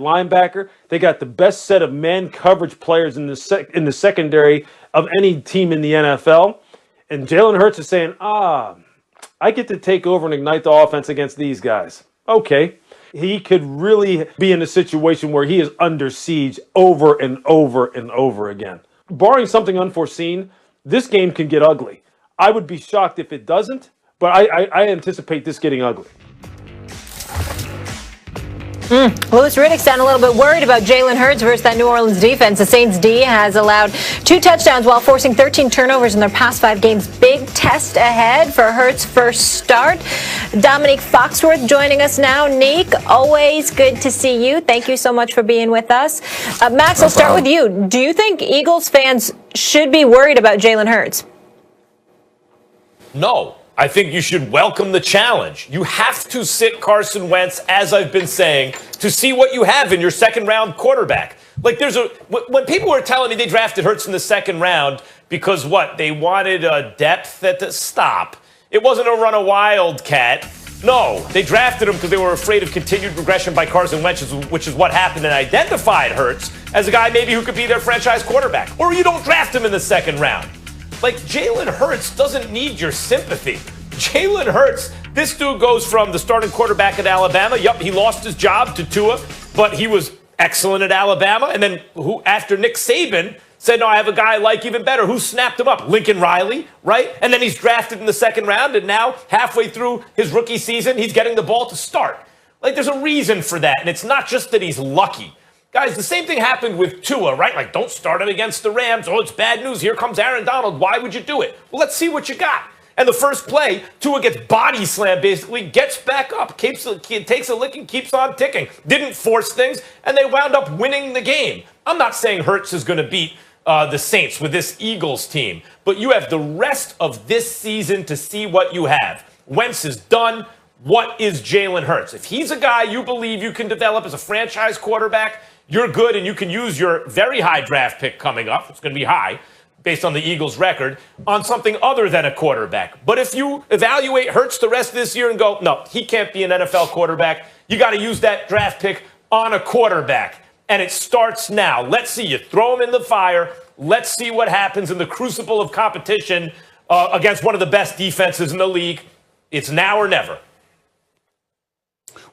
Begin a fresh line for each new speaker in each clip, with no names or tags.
linebacker. They got the best set of man coverage players in the secondary of any team in the NFL. And Jalen Hurts is saying, I get to take over and ignite the offense against these guys. Okay. He could really be in a situation where he is under siege over and over and over again. Barring something unforeseen, this game can get ugly. I would be shocked if it doesn't, but I anticipate this getting ugly.
Louis Riddick sounded a little bit worried about Jalen Hurts versus that New Orleans defense. The Saints D has allowed 2 touchdowns while forcing 13 turnovers in their past 5 games. Big test ahead for Hurts' first start. Dominique Foxworth joining us now. Neek, always good to see you. Thank you so much for being with us. Max, I'll start with you. Do you think Eagles fans should be worried about Jalen Hurts?
No. I think you should welcome the challenge. You have to sit Carson Wentz, as I've been saying, to see what you have in your second-round quarterback. Like, when people were telling me they drafted Hurts in the second round because, they wanted depth at the stop. It wasn't a run a wildcat. No, they drafted him because they were afraid of continued regression by Carson Wentz, which is what happened, and identified Hurts as a guy maybe who could be their franchise quarterback. Or you don't draft him in the second round. Like, Jalen Hurts doesn't need your sympathy. Jalen Hurts, this dude goes from the starting quarterback at Alabama. Yup, he lost his job to Tua, but he was excellent at Alabama. And then after Nick Saban said, no, I have a guy I like even better, who snapped him up? Lincoln Riley, right? And then he's drafted in the second round, and now, halfway through his rookie season, he's getting the ball to start. Like, there's a reason for that, and it's not just that he's lucky. Guys, the same thing happened with Tua, right? Like, don't start him against the Rams. Oh, it's bad news. Here comes Aaron Donald. Why would you do it? Well, let's see what you got. And the first play, Tua gets body slammed, basically, gets back up, takes a licking, keeps on ticking. Didn't force things, and they wound up winning the game. I'm not saying Hurts is going to beat the Saints with this Eagles team, but you have the rest of this season to see what you have. Wentz is done. What is Jalen Hurts? If he's a guy you believe you can develop as a franchise quarterback, you're good, and you can use your very high draft pick coming up. It's going to be high, based on the Eagles' record, on something other than a quarterback. But if you evaluate Hurts the rest of this year and go, no, he can't be an NFL quarterback, you got to use that draft pick on a quarterback. And it starts now. Let's see. You throw him in the fire. Let's see what happens in the crucible of competition against one of the best defenses in the league. It's now or never.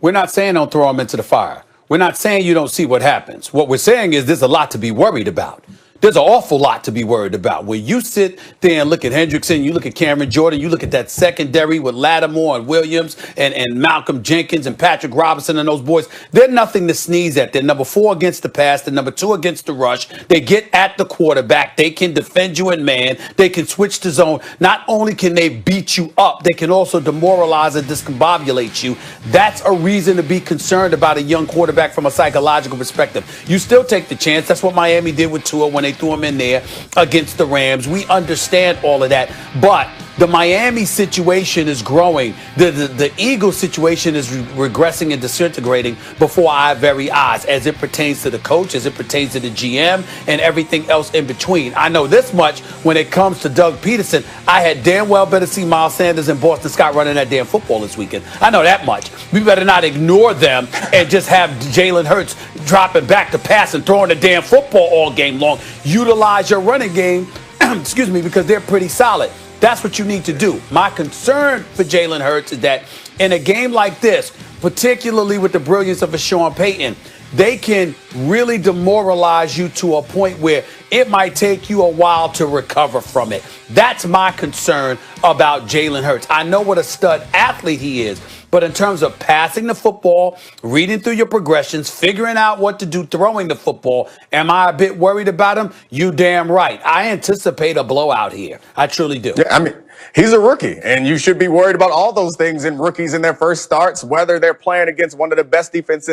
We're not saying don't throw him into the fire. We're not saying you don't see what happens. What we're saying is there's a lot to be worried about. There's an awful lot to be worried about. When you sit there and look at Hendrickson, you look at Cameron Jordan, you look at that secondary with Lattimore and Williams and Malcolm Jenkins and Patrick Robinson and those boys, they're nothing to sneeze at. They're number 4 against the pass, they're number 2 against the rush. They get at the quarterback. They can defend you in man. They can switch to zone. Not only can they beat you up, they can also demoralize and discombobulate you. That's a reason to be concerned about a young quarterback from a psychological perspective. You still take the chance. That's what Miami did with Tua when they threw him in there against the Rams. We understand all of that, but the Miami situation is growing. The Eagles situation is regressing and disintegrating before our very eyes as it pertains to the coach, as it pertains to the GM, and everything else in between. I know this much when it comes to Doug Peterson. I had damn well better see Miles Sanders and Boston Scott running that damn football this weekend. I know that much. We better not ignore them and just have Jalen Hurts dropping back to pass and throwing the damn football all game long. Utilize your running game, excuse me, because they're pretty solid. That's what you need to do. My concern for Jalen Hurts is that in a game like this, particularly with the brilliance of a Sean Payton, they can really demoralize you to a point where it might take you a while to recover from it. That's my concern about Jalen Hurts. I know what a stud athlete he is, but in terms of passing the football, reading through your progressions, figuring out what to do throwing the football, am I a bit worried about him? You damn right. I anticipate a blowout here. I truly do.
Yeah, I mean, he's a rookie, and you should be worried about all those things in rookies in their first starts, whether they're playing against one of the best defenses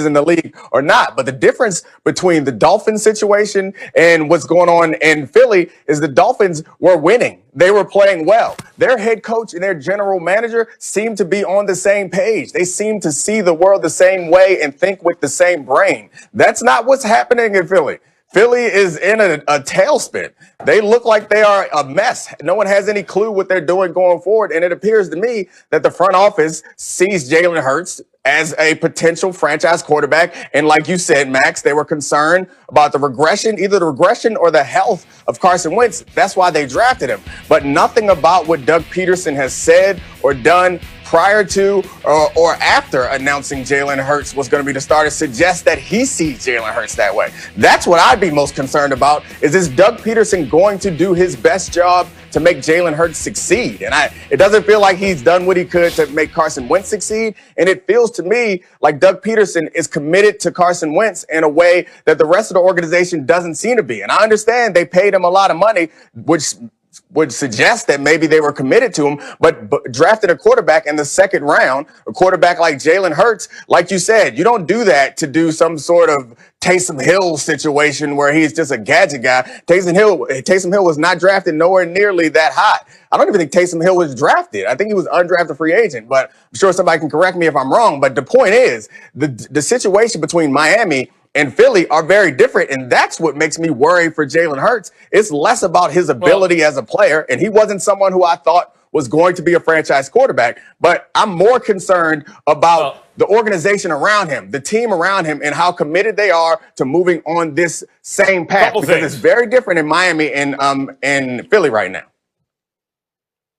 in the league or not. But the difference between the Dolphins situation and what's going on in Philly is the Dolphins were winning. They were playing well. Their head coach and their general manager seem to be on the same page. They seem to see the world the same way and think with the same brain. That's not what's happening in Philly. Philly is in a tailspin. They look like they are a mess. No one has any clue what they're doing going forward. And it appears to me that the front office sees Jalen Hurts as a potential franchise quarterback. And like you said, Max, they were concerned about the regression, either the regression or the health of Carson Wentz. That's why they drafted him. But nothing about what Doug Peterson has said or done prior to or after announcing Jalen Hurts was going to be the starter suggests that he sees Jalen Hurts that way. That's what I'd be most concerned about. Is Doug Peterson going to do his best job to make Jalen Hurts succeed? And it doesn't feel like he's done what he could to make Carson Wentz succeed. And it feels to me like Doug Peterson is committed to Carson Wentz in a way that the rest of the organization doesn't seem to be. And I understand they paid him a lot of money, which would suggest that maybe they were committed to him, but drafted a quarterback in the second round, a quarterback like Jalen Hurts. Like you said, you don't do that to do some sort of Taysom Hill situation where he's just a gadget guy. Taysom Hill was not drafted nowhere nearly that high. I don't even think Taysom Hill was drafted. I think he was undrafted free agent, but I'm sure somebody can correct me if I'm wrong. But the point is, the situation between Miami and Philly are very different, and that's what makes me worry for Jalen Hurts. It's less about his ability as a player, and he wasn't someone who I thought was going to be a franchise quarterback, but I'm more concerned about the organization around him, the team around him, and how committed they are to moving on this same path, because it's very different in Miami and Philly right now.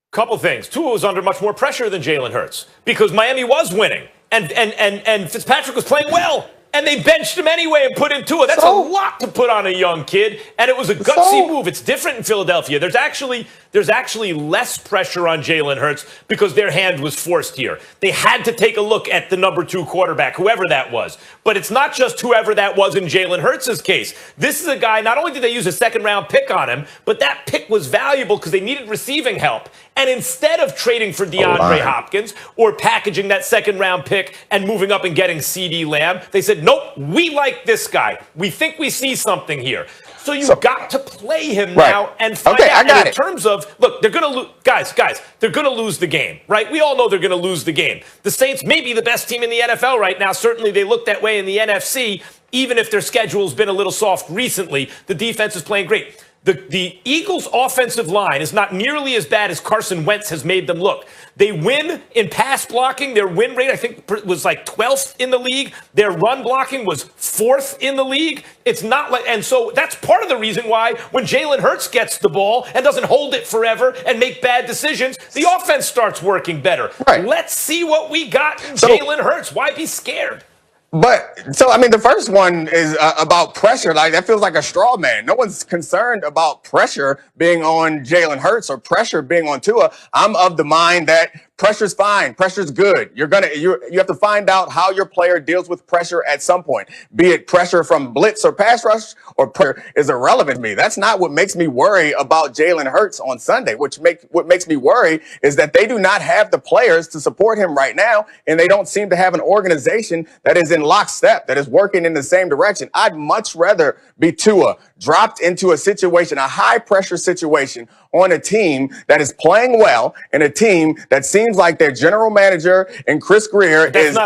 Couple things. Tua was under much more pressure than Jalen Hurts because Miami was winning, and Fitzpatrick was playing well. And they benched him anyway and put in Tua. That's a lot to put on a young kid. And it was a gutsy move. It's different in Philadelphia. There's actually less pressure on Jalen Hurts because their hand was forced here. They had to take a look at the number 2 quarterback, whoever that was. But it's not just whoever that was in Jalen Hurts' case. This is a guy, not only did they use a second-round pick on him, but that pick was valuable because they needed receiving help. And instead of trading for DeAndre Hopkins or packaging that second-round pick and moving up and getting CeeDee Lamb, they said, nope, we like this guy. We think we see something here. So you've got to play him now and find out. And in terms of, look, they're going to lose. Guys, they're going to lose the game, right? We all know they're going to lose the game. The Saints may be the best team in the NFL right now. Certainly they look that way in the NFC, even if their schedule's been a little soft recently. The defense is playing great. The Eagles' offensive line is not nearly as bad as Carson Wentz has made them look. They win in pass blocking. Their win rate, I think, was like 12th in the league. Their run blocking was 4th in the league. It's not like, and so that's part of the reason why when Jalen Hurts gets the ball and doesn't hold it forever and make bad decisions, the offense starts working better. Right. Let's see what we got in Jalen Hurts. Why be scared?
But so, I mean, the first one is about pressure. Like, that feels like a straw man. No one's concerned about pressure being on Jalen Hurts or pressure being on Tua. I'm of the mind that pressure's fine. Pressure's good. You have to find out how your player deals with pressure at some point, be it pressure from blitz or pass rush, or pressure is irrelevant to me. That's not what makes me worry about Jalen Hurts on Sunday. What makes me worry is that they do not have the players to support him right now, and they don't seem to have an organization that is in lockstep, that is working in the same direction. I'd much rather be Tua dropped into a situation, a high pressure situation on a team that is playing well and a team that seems like their general manager and Chris Greer is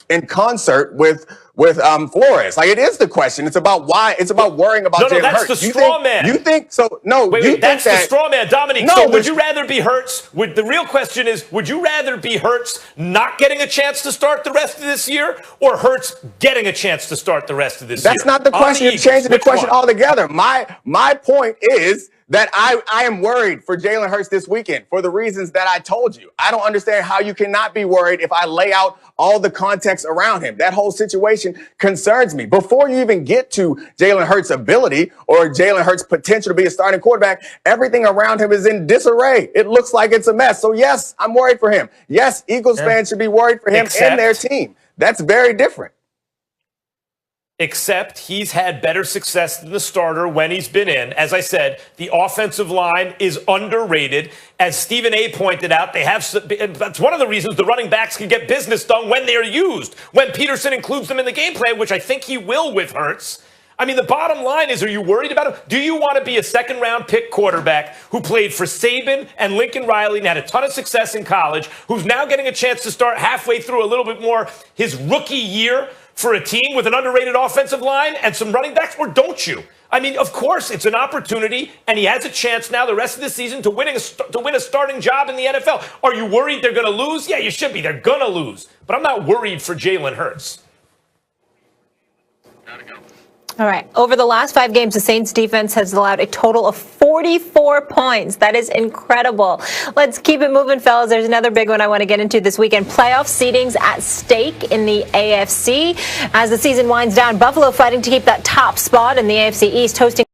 in concert with Flores. Like, it is the question. It's about why. It's about worrying about Jalen Hurts.
That's the straw man.
You think so? No,
wait, that's the straw man, Dominique. No, so would you rather be Hurts? The real question is, would you rather be Hurts not getting a chance to start the rest of this year, or Hurts getting a chance to start the rest of this year?
That's not the question. You're changing the question altogether. My point is that I am worried for Jalen Hurts this weekend for the reasons that I told you. I don't understand how you cannot be worried if I lay out all the context around him. That whole situation concerns me. Before you even get to Jalen Hurts' ability or Jalen Hurts' potential to be a starting quarterback, everything around him is in disarray. It looks like it's a mess. So yes, I'm worried for him. Yes, Eagles fans should be worried for him and their team. That's very different.
Except he's had better success than the starter when he's been in. As I said, the offensive line is underrated. As Stephen A. pointed out, that's one of the reasons the running backs can get business done when they're used, when Peterson includes them in the game plan, which I think he will with Hurts. I mean, the bottom line is, are you worried about him? Do you want to be a second-round pick quarterback who played for Saban and Lincoln Riley and had a ton of success in college, who's now getting a chance to start halfway through a little bit more his rookie year for a team with an underrated offensive line and some running backs, or don't you? I mean, of course, it's an opportunity, and he has a chance now the rest of the season to win a starting job in the NFL. Are you worried they're going to lose? Yeah, you should be. They're going to lose. But I'm not worried for Jalen Hurts.
All right. Over the last 5 games, the Saints defense has allowed a total of 44 points. That is incredible. Let's keep it moving, fellas. There's another big one I want to get into this weekend. Playoff seedings at stake in the AFC. As the season winds down, Buffalo fighting to keep that top spot in the AFC East, hosting